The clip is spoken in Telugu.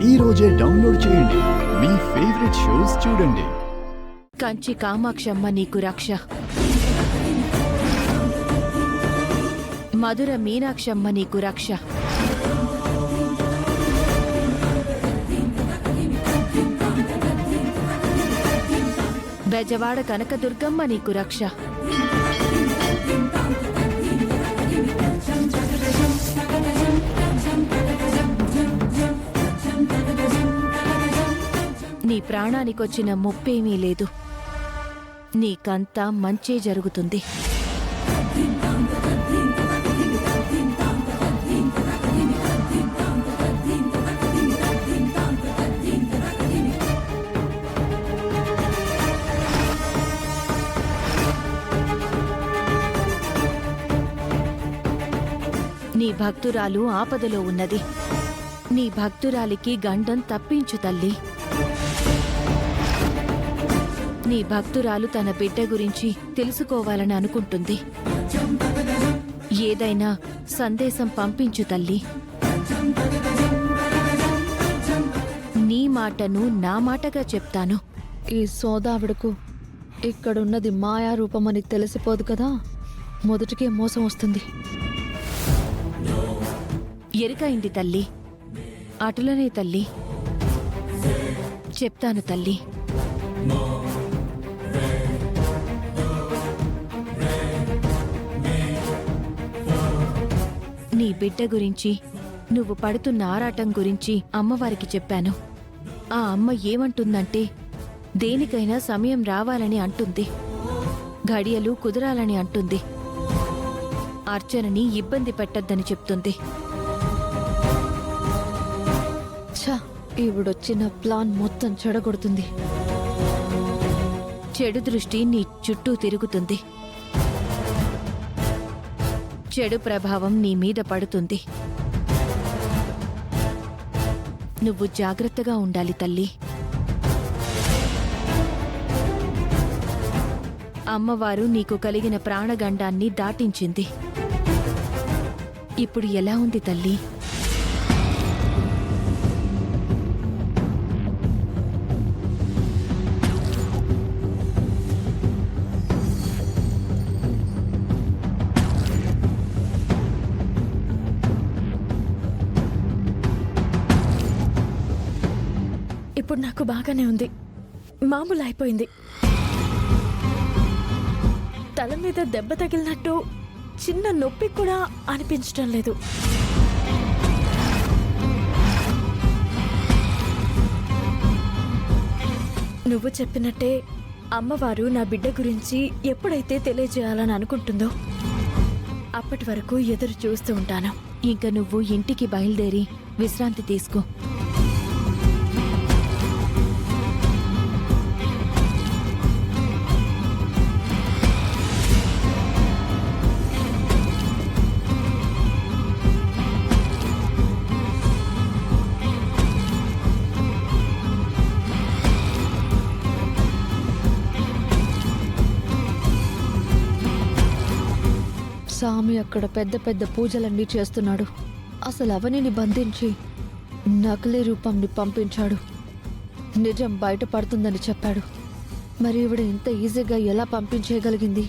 ఈ రోజే డౌన్లోడ్ చేయండి. మీ ఫేవరెట్ షోస్ చూడండి. కంచి కామాక్షమ్మ నీకు రక్ష, మధుర మీనాక్షమ్మ నీకు రక్ష, బెజవాడ కనకదుర్గమ్మ నీకు రక్ష, నీ ప్రాణానికొచ్చిన ముప్పేమీ లేదు. నీకంతా మంచే జరుగుతుంది. నీ భక్తురాలు ఆపదలో ఉన్నది. నీ భక్తురాలికి గండం తప్పించు తల్లి. నీ భక్తురాలు తన బిడ్డ గురించి తెలుసుకోవాలని అనుకుంటుంది. ఏదైనా సందేశం పంపించు తల్లి. నీ మాటను నా మాటగా చెప్తాను. ఈ సోదావిడకు ఇక్కడున్నది మాయా రూపమని తెలిసిపోదు కదా, మొదటికే మోసం వస్తుంది. ఎరుకైంది తల్లి, అటులనే తల్లి. చెప్తాను తల్లి. నీ బిడ్డ గురించి, నువ్వు పడుతున్న ఆరాటం గురించి అమ్మవారికి చెప్పాను. ఆ అమ్మ ఏమంటుందంటే, దేనికైనా సమయం రావాలని అంటుంది, ఘడియలు కుదరాలని అంటుంది, అర్చనని ఇబ్బంది పెట్టద్దని చెప్తుంది. ఛా, ఈవిడొచ్చిన ప్లాన్ మొత్తం చెడగొడుతుంది. చెడు దృష్టి నీ చుట్టూ తిరుగుతుంది. చెడు ప్రభావం నీ మీద పడుతుంది. నువ్వు జాగ్రత్తగా ఉండాలి తల్లి. అమ్మవారు నీకు కలిగిన ప్రాణగండాన్ని దాటించింది. ఇప్పుడు ఎలా ఉంది తల్లి? ఇప్పుడు నాకు బాగానే ఉంది, మామూలు అయిపోయింది. తల మీద దెబ్బ తగిలినట్టు చిన్న నొప్పి కూడా అనిపించటం లేదు. నువ్వు చెప్పినట్టే అమ్మవారు నా బిడ్డ గురించి ఎప్పుడైతే తెలియజేయాలని అనుకుంటుందో అప్పటి వరకు ఎదురు చూస్తూ ఉంటాను. ఇంక నువ్వు ఇంటికి బయలుదేరి విశ్రాంతి తీసుకో. స్వామి అక్కడ పెద్ద పెద్ద పూజలన్నీ చేస్తున్నాడు. అసలు అవనిని బంధించి నకిలీ రూపంని పంపించాడు. నిజం బయటపడుతుందని చెప్పాడు. మరి ఈవిడ ఇంత ఈజీగా ఎలా పంపించేయగలిగింది?